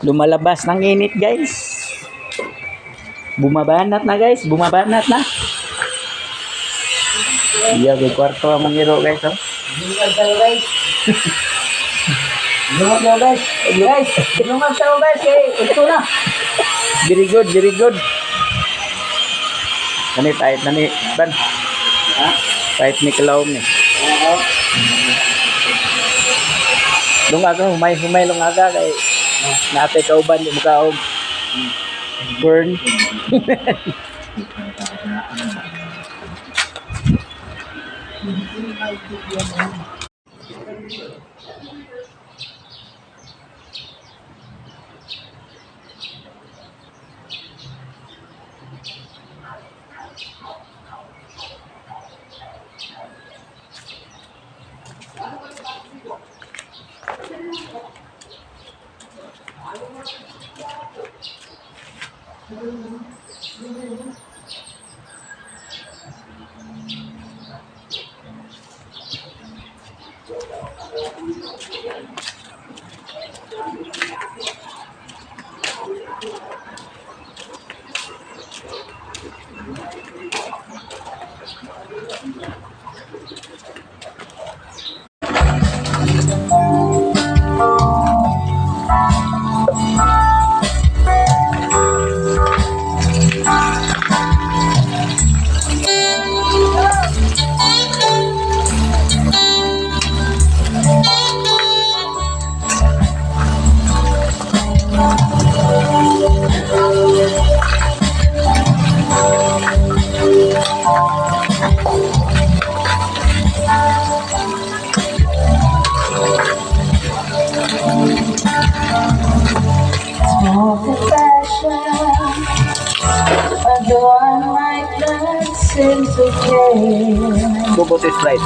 Lumalabas ng init, guys. Bumabanat na, guys. Bumabanat na. Iya, may kwarto ang mangiro, guys. Oh. Guys. Lumag guys. Guys, lumag tayo guys. Ito na. Very good, very good. Nani, pahit na ni, Ban. Ha? Pahit ni Kalawom ni. Oo. Lungaga, humay lungaga kay natay kauban di mo kaog. Burn. Although I might not seem to care. Go this right.